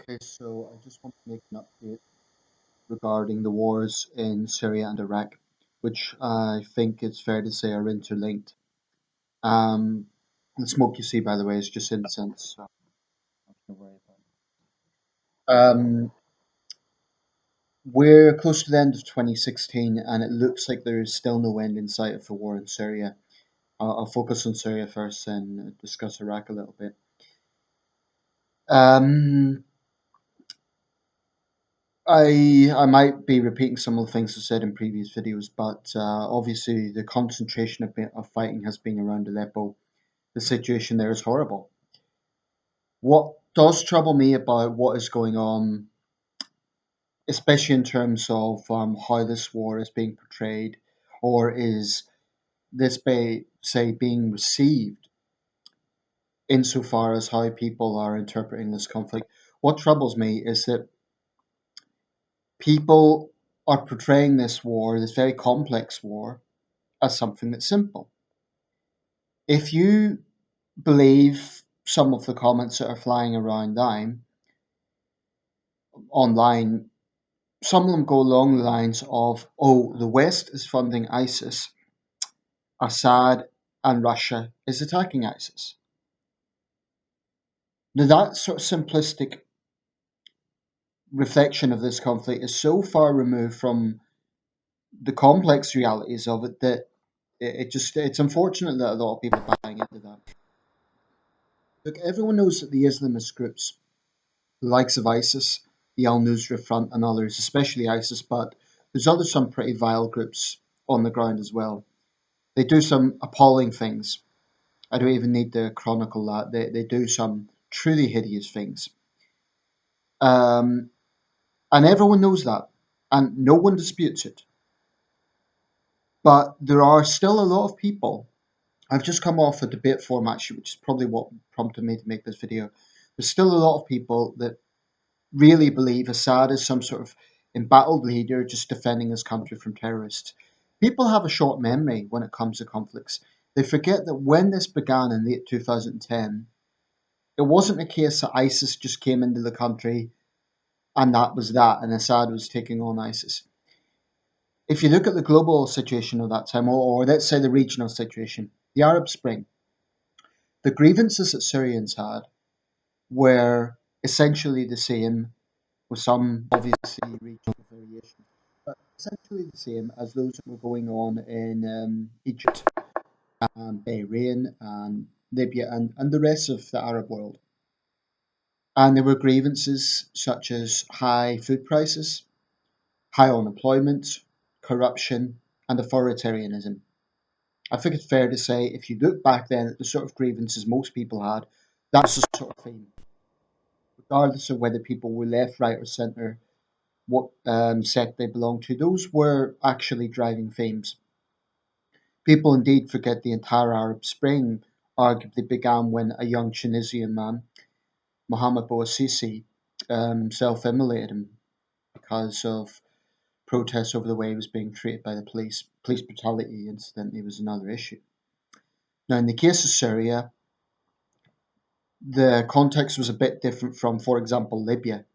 Okay, so I just want to make an update regarding the wars in Syria and Iraq, which I think it's fair to say are interlinked. Um, the smoke you see, by the way, is just incense, so not to worry about it. We're close to the end of 2016, and it looks like there is still no end in sight of the war in Syria. I'll focus on Syria first and discuss Iraq a little bit. Um, I might be repeating some of the things I said in previous videos, but obviously the concentration of fighting has been around Aleppo. The situation there is horrible. What does trouble me about what is going on, especially in terms of how this war is being portrayed, or is this say being received insofar as how people are interpreting this conflict? What troubles me is that people are portraying this war, this very complex war, as something that's simple. If you believe some of the comments that are flying around online, some of them go along the lines of, oh, the West is funding ISIS, Assad and Russia is attacking ISIS. Now, that sort of simplistic reflection of this conflict is so far removed from the complex realities of it that it's unfortunate that a lot of people are buying into that. Look, everyone knows that the Islamist groups, the likes of ISIS, the Al Nusra Front, and others, especially ISIS, but there's some pretty vile groups on the ground as well. They do some appalling things. I don't even need to chronicle that. They do some truly hideous things. Um, and everyone knows that, and no one disputes it. But there are still a lot of people. I've just come off a debate forum, actually, which is probably what prompted me to make this video. There's still a lot of people that really believe Assad is some sort of embattled leader just defending his country from terrorists. People have a short memory when it comes to conflicts. They forget that when this began in late 2010, it wasn't a case that ISIS just came into the country and that was that, and Assad was taking on ISIS. If you look at the global situation of that time, or let's say the regional situation, the Arab Spring, the grievances that Syrians had were essentially the same, with some obviously regional variation, but essentially the same as those that were going on in Egypt and Bahrain and Libya and the rest of the Arab world. And there were grievances such as high food prices, high unemployment, corruption, and authoritarianism. I think it's fair to say, if you look back then at the sort of grievances most people had, that's the sort of theme. Regardless of whether people were left, right, or centre, what sect they belonged to, those were actually driving themes. People indeed forget the entire Arab Spring arguably began when a young Tunisian man, Mohamed Bouazizi, self-immolated because of protests over the way he was being treated by the police. Police brutality, incidentally, was another issue. Now, in the case of Syria, the context was a bit different from, for example, Libya.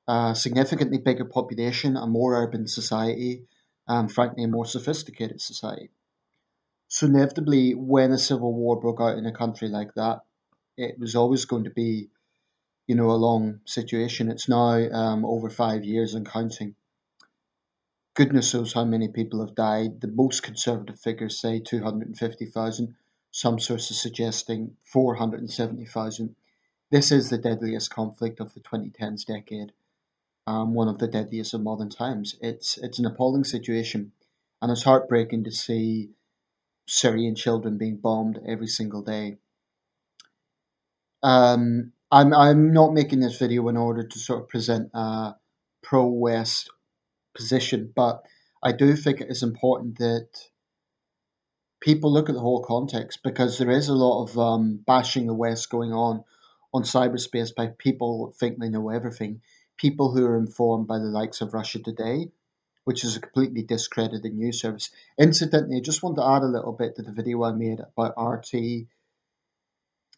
A significantly bigger population, a more urban society, and frankly, a more sophisticated society. So, inevitably, when a civil war broke out in a country like that, it was always going to be, a long situation. It's now over 5 years and counting. Goodness knows how many people have died. The most conservative figures say 250,000, some sources suggesting 470,000. This is the deadliest conflict of the 2010s decade, one of the deadliest of modern times. It's an appalling situation, and it's heartbreaking to see Syrian children being bombed every single day. I'm not making this video in order to sort of present a pro-West position, but I do think it is important that people look at the whole context, because there is a lot of bashing the West going on cyberspace by people who think they know everything, people who are informed by the likes of Russia Today, which is a completely discredited news service. Incidentally, I just want to add a little bit to the video I made about RT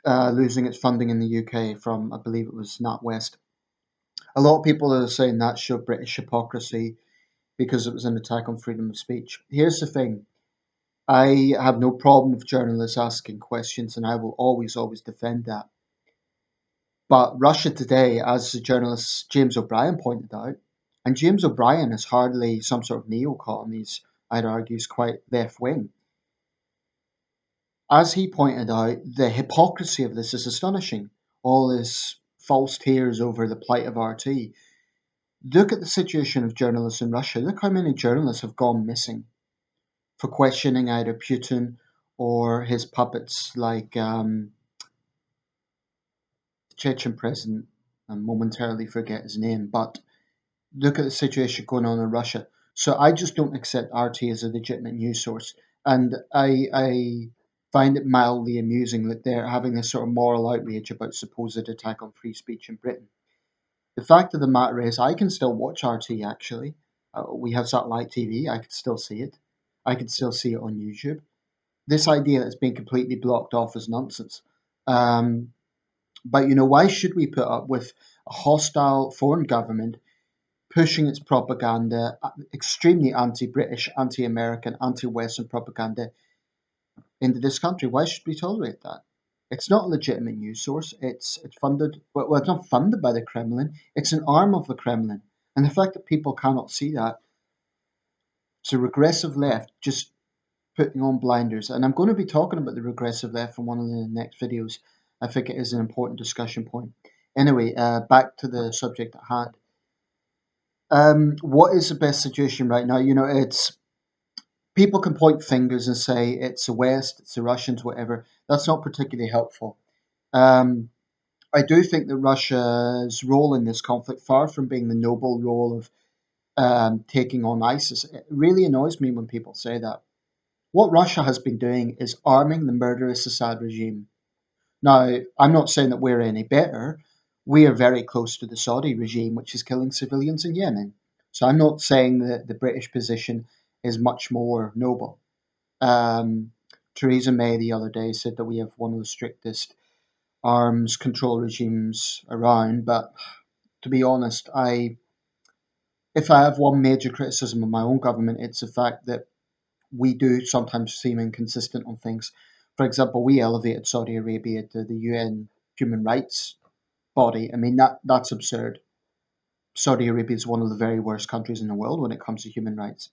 losing its funding in the UK from, I believe it was NatWest. A lot of people are saying that showed British hypocrisy because it was an attack on freedom of speech. Here's the thing. I have no problem with journalists asking questions, and I will always, always defend that. But Russia Today, as the journalist James O'Brien pointed out, and James O'Brien is hardly some sort of neocon, I'd argue, is quite left wing. As he pointed out, the hypocrisy of this is astonishing. All this false tears over the plight of RT. Look at the situation of journalists in Russia. Look how many journalists have gone missing for questioning either Putin or his puppets like Chechen president. I momentarily forget his name, but look at the situation going on in Russia. So I just don't accept RT as a legitimate news source, and I find it mildly amusing that they're having this sort of moral outrage about supposed attack on free speech in Britain. The fact of the matter is, I can still watch RT actually. We have satellite TV. I can still see it. I can still see it on YouTube. This idea that it's been completely blocked off is nonsense. Um, but why should we put up with a hostile foreign government pushing its propaganda, extremely anti-British, anti-American, anti-Western propaganda into this country? Why should we tolerate that? It's not a legitimate news source. It's funded, well, it's not funded by the Kremlin. It's an arm of the Kremlin, and the fact that people cannot see that, it's a regressive left just putting on blinders. And I'm going to be talking about the regressive left in one of the next videos. I think it is an important discussion point. Anyway, back to the subject at hand. What is the best situation right now? It's people can point fingers and say it's the West, it's the Russians, whatever. That's not particularly helpful. Um, I do think that Russia's role in this conflict, far from being the noble role of taking on ISIS, it really annoys me when people say that. What Russia has been doing is arming the murderous Assad regime. Now, I'm not saying that we're any better. We are very close to the Saudi regime, which is killing civilians in Yemen. So I'm not saying that the British position is much more noble. Um, Theresa May the other day said that we have one of the strictest arms control regimes around, but to be honest, if I have one major criticism of my own government, it's the fact that we do sometimes seem inconsistent on things. For example, we elevated Saudi Arabia to the UN human rights body. I mean, that's absurd. Saudi Arabia is one of the very worst countries in the world when it comes to human rights.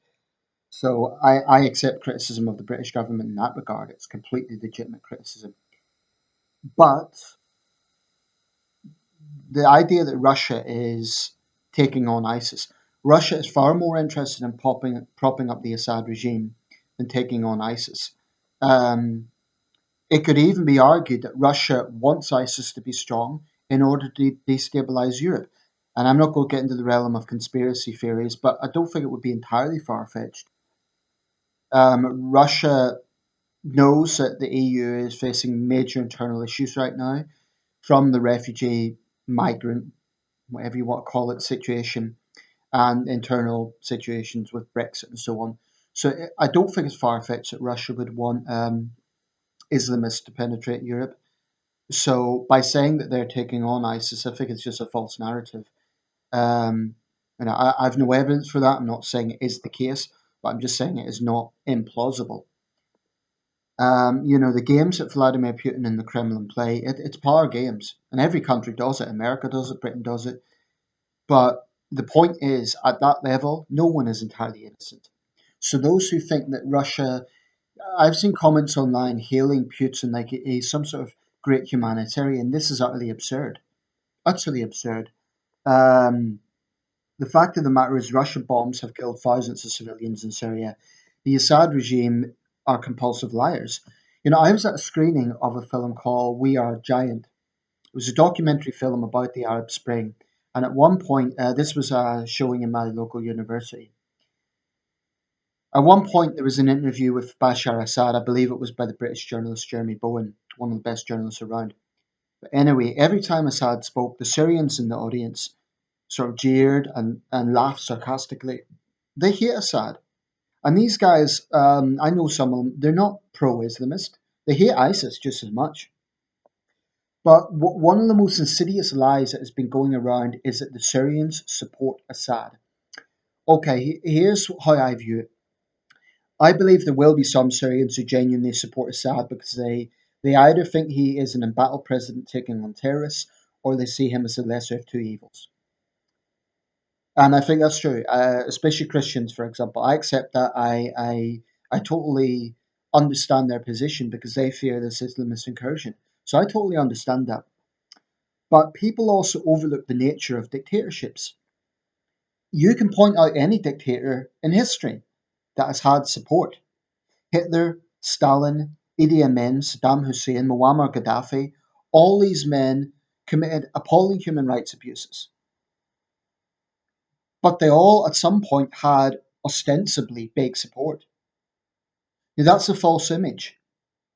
So I accept criticism of the British government in that regard. It's completely legitimate criticism. But the idea that Russia is taking on ISIS, Russia is far more interested in propping up the Assad regime than taking on ISIS. Um, it could even be argued that Russia wants ISIS to be strong in order to destabilize Europe. And I'm not going to get into the realm of conspiracy theories, but I don't think it would be entirely far fetched. Russia knows that the EU is facing major internal issues right now from the refugee, migrant, whatever you want to call it, situation and internal situations with Brexit and so on. So I don't think it's far fetched that Russia would want Islamists to penetrate Europe. So by saying that they're taking on ISIS, I think it's just a false narrative. Um, I've no evidence for that. I'm not saying it is the case, but I'm just saying it is not implausible. The games that Vladimir Putin and the Kremlin play, it's power games, and every country does it. America does it, Britain does it. But the point is, at that level, no one is entirely innocent. So those who think that Russia, I've seen comments online hailing Putin like he's some sort of great humanitarian. This is utterly absurd. Utterly absurd. Um, the fact of the matter is, Russian bombs have killed thousands of civilians in Syria. The Assad regime are compulsive liars. I was at a screening of a film called We Are Giant. It was a documentary film about the Arab Spring. And at one point, this was showing in my local university. At one point, there was an interview with Bashar Assad. I believe it was by the British journalist Jeremy Bowen, one of the best journalists around. But anyway, every time Assad spoke, the Syrians in the audience sort of jeered and laughed sarcastically. They hate Assad. And these guys, I know some of them, they're not pro Islamist. They hate ISIS just as much. But one of the most insidious lies that has been going around is that the Syrians support Assad. Okay, here's how I view it. I believe there will be some Syrians who genuinely support Assad because they either think he is an embattled president taking on terrorists, or they see him as the lesser of two evils. And I think that's true, especially Christians, for example. I accept that. I totally understand their position because they fear this Islamist incursion. So I totally understand that. But people also overlook the nature of dictatorships. You can point out any dictator in history that has had support. Hitler, Stalin, Idi Amin, Saddam Hussein, Muammar Gaddafi, all these men committed appalling human rights abuses. But they all, at some point, had ostensibly big support. Now, that's a false image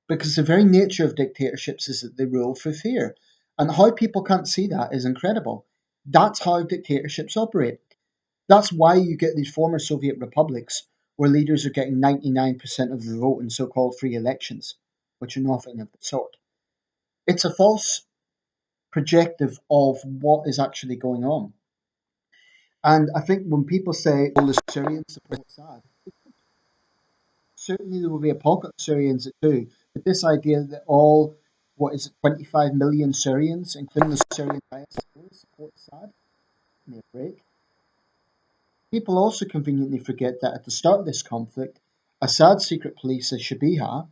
because the very nature of dictatorships is that they rule through fear. And how people can't see that is incredible. That's how dictatorships operate. That's why you get these former Soviet republics where leaders are getting 99% of the vote in so called free elections, which are nothing of the sort. It's a false projective of what is actually going on. And I think when people say all the Syrians support Assad, certainly there will be a pocket of Syrians that do. But this idea that all, what is it, 25 million Syrians, including the Syrian diaspora, support Assad, give me a break. People also conveniently forget that at the start of this conflict, Assad's secret police, the Shabiha,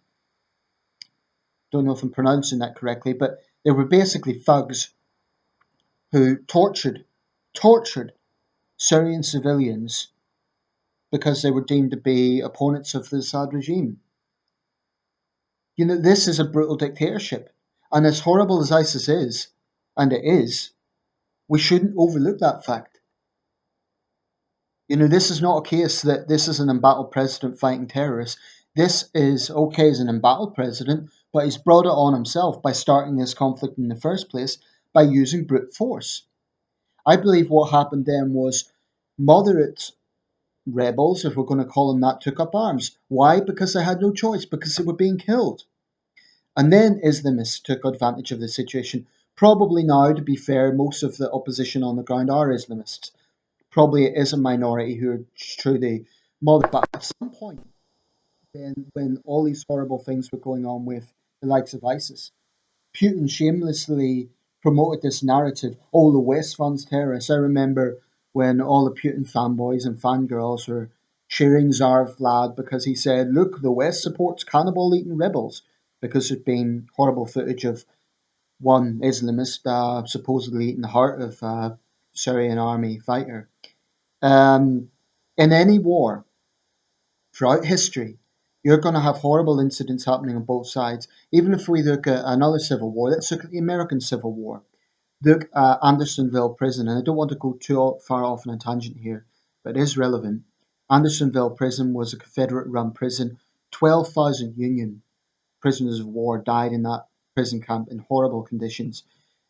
don't know if I'm pronouncing that correctly, but they were basically thugs who tortured Syrian civilians because they were deemed to be opponents of the Assad regime. You know, this is a brutal dictatorship. And as horrible as ISIS is, and it is, we shouldn't overlook that fact. You know, this is not a case that this is an embattled president fighting terrorists. This is okay as an embattled president, but he's brought it on himself by starting this conflict in the first place by using brute force. I believe what happened then was moderate rebels, if we're going to call them that, took up arms. Why? Because they had no choice, because they were being killed. And then Islamists took advantage of the situation. Probably now, to be fair, most of the opposition on the ground are Islamists. Probably it is a minority who are truly moderate. But at some point, then, when all these horrible things were going on with the likes of ISIS, Putin shamelessly promoted this narrative, oh, the West funds terrorists. I remember when all the Putin fanboys and fangirls were cheering Tsar Vlad because he said, look, the West supports cannibal eating rebels, because there'd been horrible footage of one Islamist supposedly eating the heart of a Syrian army fighter. Um, in any war, throughout history, you're going to have horrible incidents happening on both sides. Even if we look at another civil war, let's look at the American Civil War. Look at Andersonville Prison, and I don't want to go too far off on a tangent here, but it is relevant. Andersonville Prison was a Confederate run prison. 12,000 Union prisoners of war died in that prison camp in horrible conditions.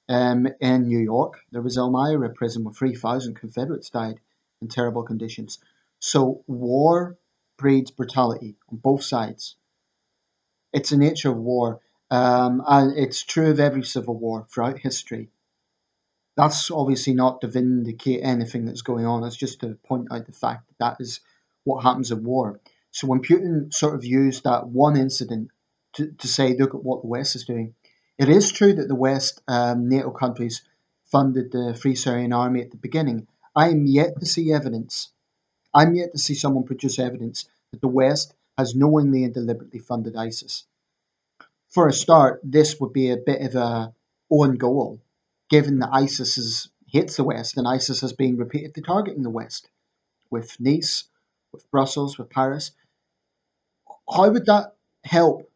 In New York, there was Elmira prison where 3,000 Confederates died in terrible conditions. So war breeds brutality on both sides. It's the nature of war, and it's true of every civil war throughout history. That's obviously not to vindicate anything that's going on. It's just to point out the fact that that is what happens in war. So when Putin sort of used that one incident to say, look at what the West is doing, it is true that the West, NATO countries, funded the Free Syrian Army at the beginning. I am yet to see evidence. I'm yet to see someone produce evidence that the West has knowingly and deliberately funded ISIS. For a start, this would be a bit of a own goal, given that hates the West and ISIS has been repeatedly targeting the West with Nice, with Brussels, with Paris. How would that help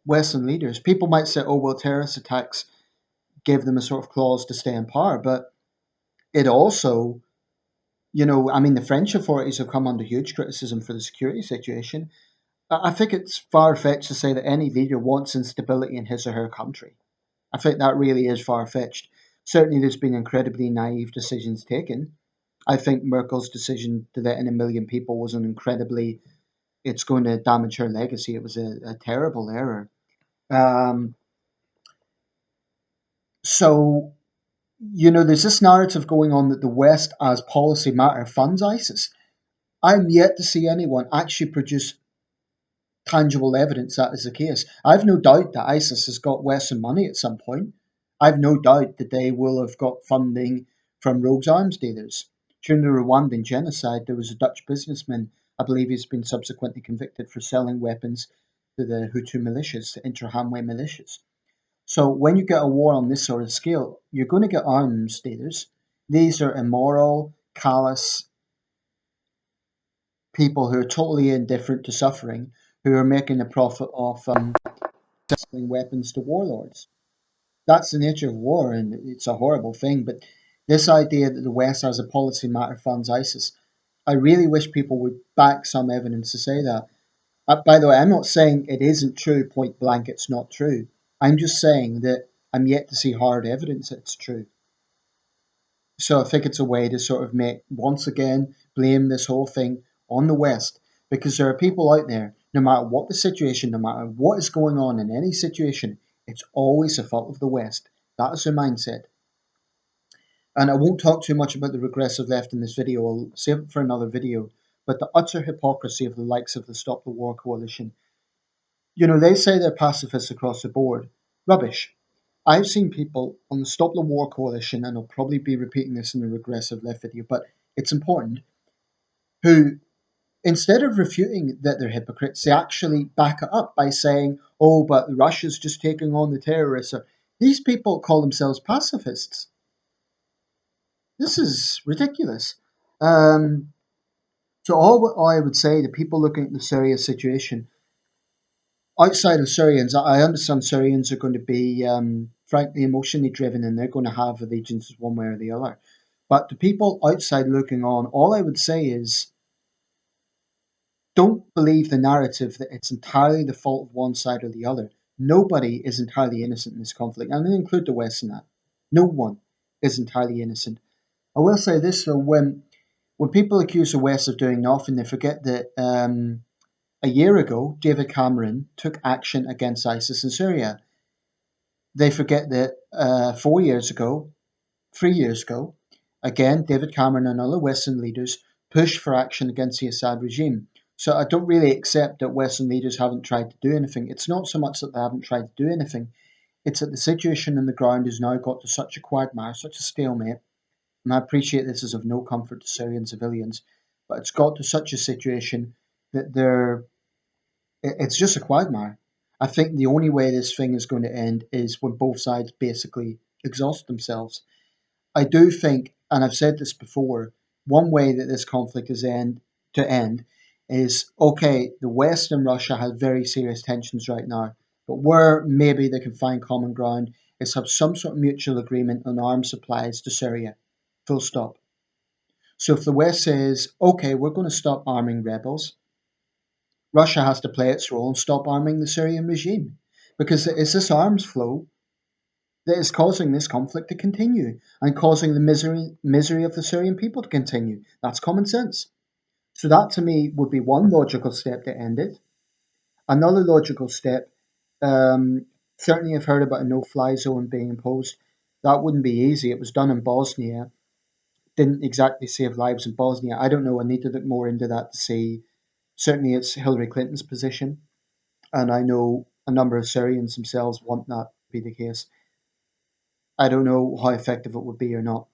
Western leaders? People might say, oh, well, terrorist attacks give them a sort of clause to stay in power, but it also, you know, I mean, the French authorities have come under huge criticism for the security situation. I think it's far fetched to say that any leader wants instability in his or her country. I think that really is far fetched. Certainly, there's been incredibly naive decisions taken. I think Merkel's decision to let in 1 million people was an incredibly, it's going to damage her legacy. It was a terrible error. Um, So, there's this narrative going on that the West, as policy matter, funds ISIS. I'm yet to see anyone actually produce tangible evidence that is the case. I've no doubt that ISIS has got Western money at some point. I've no doubt that they will have got funding from rogue arms dealers. During the Rwandan genocide, there was a Dutch businessman, I believe he's been subsequently convicted for selling weapons to the Hutu militias, the Interahamwe militias. So when you get a war on this sort of scale, you're going to get arms dealers. These are immoral, callous people who are totally indifferent to suffering, who are making a profit off selling weapons to warlords. That's the nature of war, and it's a horrible thing. But this idea that the West, as a policy matter, funds ISIS, I really wish people would back some evidence to say that. By the way, I'm not saying it isn't true, point blank, it's not true. I'm just saying that I'm yet to see hard evidence that it's true. So I think it's a way to sort of make, once again, blame this whole thing on the West, because there are people out there, no matter what the situation, no matter what is going on in any situation, it's always the fault of the West. That is their mindset. And I won't talk too much about the regressive left in this video, I'll save it for another video. But the utter hypocrisy of the likes of the Stop the War coalition. They say they're pacifists across the board. Rubbish. I've seen people on the Stop the War coalition, and I'll probably be repeating this in the regressive left video, but it's important, who, instead of refuting that they're hypocrites, they actually back it up by saying, oh, but Russia's just taking on the terrorists. These people call themselves pacifists. This is ridiculous. Um, so all I would say to people looking at the Syria situation, outside of Syrians, I understand Syrians are going to be, frankly, emotionally driven, and they're going to have allegiances one way or the other. But to people outside looking on, all I would say is don't believe the narrative that it's entirely the fault of one side or the other. Nobody is entirely innocent in this conflict, and I include the West in that. No one is entirely innocent. I will say this though: when people accuse the West of doing nothing, they forget that a year ago, David Cameron took action against ISIS in Syria. They forget that 4 years ago, 3 years ago, again, David Cameron and other Western leaders pushed for action against the Assad regime. So I don't really accept that Western leaders haven't tried to do anything. It's not so much that they haven't tried to do anything, it's that the situation on the ground has now got to such a quagmire, such a stalemate. And I appreciate this is of no comfort to Syrian civilians, but it's got to such a situation that it's just a quagmire. I think the only way this thing is going to end is when both sides basically exhaust themselves. I do think, and I've said this before, one way that this conflict is end is okay. The West and Russia have very serious tensions right now, but where maybe they can find common ground is have some sort of mutual agreement on arms supplies to Syria. Full stop. So if the West says, okay, we're going to stop arming rebels, Russia has to play its role and stop arming the Syrian regime, because it's this arms flow that is causing this conflict to continue and causing the misery of the Syrian people to continue. That's common sense. So that to me would be one logical step to end it. Another logical step, certainly I've heard about a no-fly zone being imposed. That wouldn't be easy. It was done in Bosnia. Didn't exactly save lives in Bosnia. I don't know. I need to look more into that to see. Certainly it's Hillary Clinton's position, and I know a number of Syrians themselves want that to be the case. I don't know how effective it would be or not.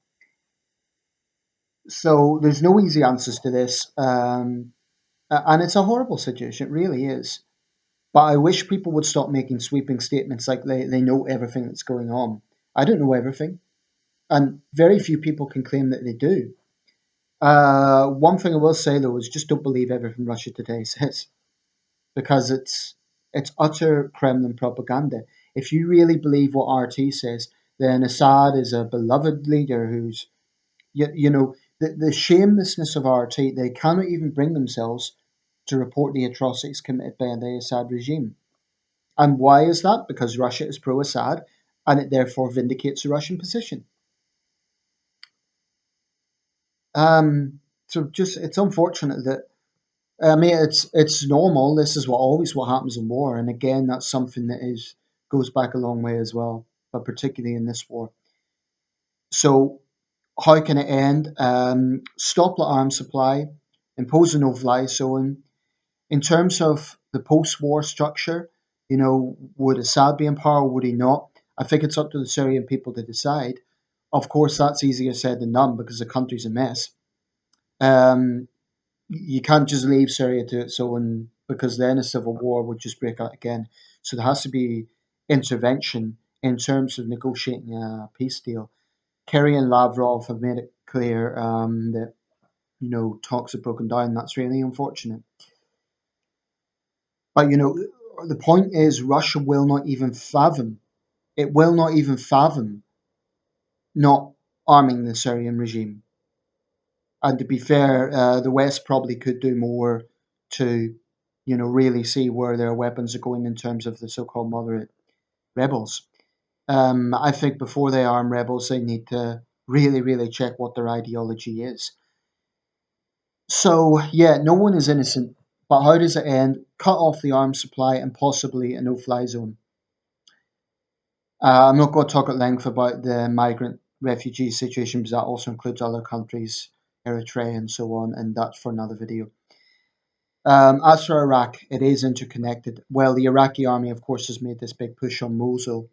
So there's no easy answers to this, and it's a horrible situation. It really is. But I wish people would stop making sweeping statements like they know everything that's going on. I don't know everything, and very few people can claim that they do. One thing I will say though is just don't believe everything Russia Today says, because it's utter Kremlin propaganda. If you really believe what RT says, then Assad is a beloved leader who's the shamelessness of RT. They cannot even bring themselves to report the atrocities committed by the Assad regime. And why is that? Because Russia is pro Assad and it therefore vindicates the Russian position. So just it's unfortunate that I mean it's normal. This is what happens in war, and again that's something that is goes back a long way as well. but particularly in this war. So, how can it end? Stop the arms supply, impose a no-fly zone. In terms of the post-war structure, would Assad be in power? Would he not? I think it's up to the Syrian people to decide. Of course, that's easier said than done because the country's a mess. Um, you can't just leave Syria to its own because then a civil war would just break out again. So there has to be intervention in terms of negotiating a peace deal. Kerry and Lavrov have made it clear that talks have broken down. That's really unfortunate. But the point is, Russia will not even fathom. It will not even fathom not arming the Syrian regime. And to be fair, the West probably could do more to, really see where their weapons are going in terms of the so-called moderate rebels. I think before they arm rebels, they need to really, really check what their ideology is. So, yeah, no one is innocent. But how does it end? Cut off the arms supply and possibly a no-fly zone. I'm not going to talk at length about the migrant refugee situation because that also includes other countries, Eritrea and so on, and that's for another video. As for Iraq, it is interconnected. Well, the Iraqi army, of course, has made this big push on Mosul.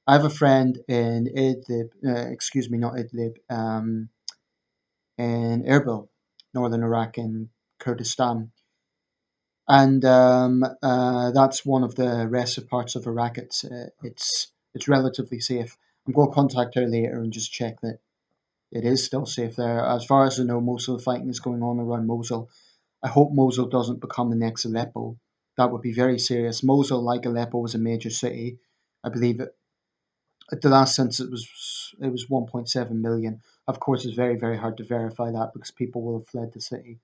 I have a friend in Idlib, excuse me, not Idlib, in Erbil, northern Iraq in Kurdistan. And that's one of the restive parts of Iraq. It's relatively safe. I'm going to contact her later and just check that it is still safe there. As far as I know, most of the fighting is going on around Mosul. I hope Mosul doesn't become the next Aleppo. That would be very serious. Mosul, like Aleppo, was a major city. I believe at the last census it was 1.7 million. Of course, it's very very hard to verify that because people will have fled the city.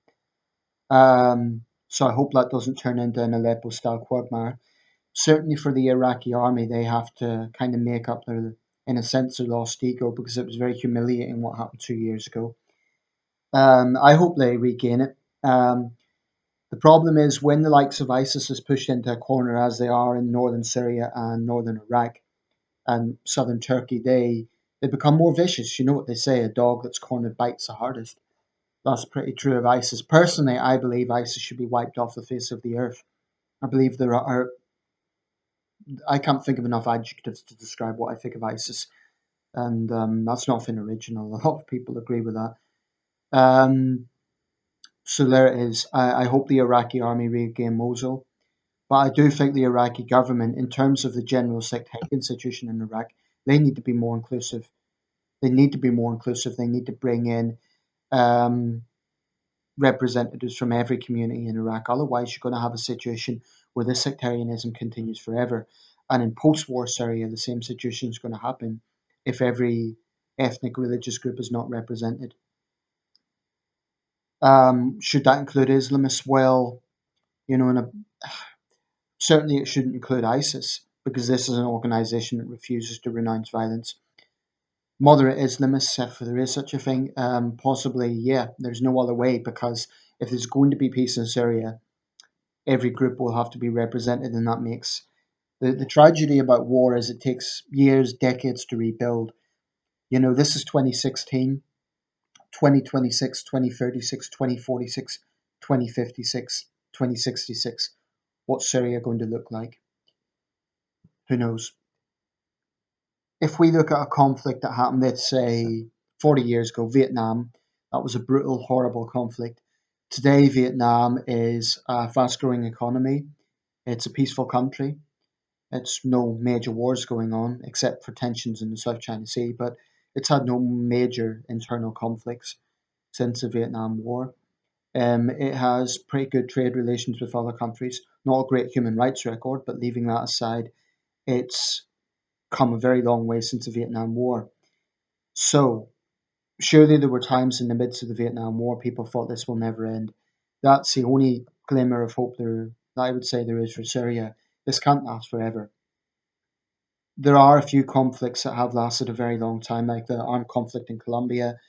So I hope that doesn't turn into an Aleppo style quagmire. Certainly for the Iraqi army, they have to kind of make up their, in a sense, their lost ego because it was very humiliating what happened 2 years ago. I hope they regain it. The problem is when the likes of ISIS is pushed into a corner, as they are in northern Syria and northern Iraq and southern Turkey, they become more vicious. You know what they say: a dog that's cornered bites the hardest. That's pretty true of ISIS. Personally, I believe ISIS should be wiped off the face of the earth. I believe there are. I can't think of enough adjectives to describe what I think of ISIS, and that's nothing original. A lot of people agree with that. Um, so there it is. I hope the Iraqi army regain Mosul. But I do think the Iraqi government, in terms of the general sectarian situation in Iraq, they need to be more inclusive. They need to be more inclusive. They need to bring in um, representatives from every community in Iraq. Otherwise, you're going to have a situation where this sectarianism continues forever. And in post war Syria, the same situation is going to happen if every ethnic religious group is not represented. Should that include Islamists? Well, in a certainly, it shouldn't include ISIS because this is an organization that refuses to renounce violence. Moderate Islamists, if there is such a thing, possibly, yeah, there's no other way because if there's going to be peace in Syria, every group will have to be represented, and that makes the tragedy about war is it takes years, decades to rebuild. This is 2016, 2026, 2036, 2046, 2056, 2066. What's Syria going to look like? Who knows? If we look at a conflict that happened, let's say 40 years ago, Vietnam, that was a brutal, horrible conflict. Today, Vietnam is a fast growing economy. It's a peaceful country. It's no major wars going on except for tensions in the South China Sea, but it's had no major internal conflicts since the Vietnam War. It has pretty good trade relations with other countries. Not a great human rights record, but leaving that aside, it's come a very long way since the Vietnam War. So, surely there were times in the midst of the Vietnam War people thought this will never end. That's the only glimmer of hope that I would say there is for Syria. This can't last forever. There are a few conflicts that have lasted a very long time, like the armed conflict in Colombia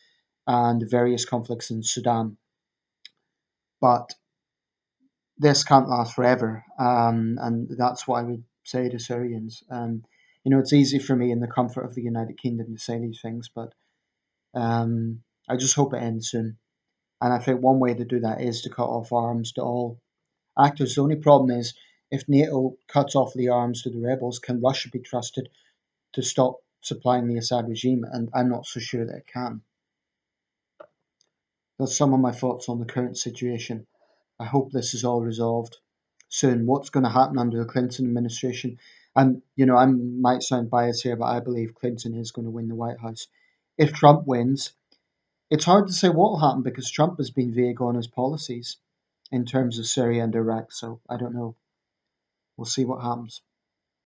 and various conflicts in Sudan. But this can't last forever, and that's what I would say to Syrians. It's easy for me in the comfort of the United Kingdom to say these things, but I just hope it ends soon. And I think one way to do that is to cut off arms to all actors. The only problem is if NATO cuts off the arms to the rebels, can Russia be trusted to stop supplying the Assad regime? And I'm not so sure that it can. That's some of my thoughts on the current situation. I hope this is all resolved soon. What's going to happen under the Clinton administration? And, I might sound biased here, but I believe Clinton is going to win the White House. If Trump wins, it's hard to say what will happen because Trump has been vague on his policies in terms of Syria and Iraq. So I don't know. We'll see what happens.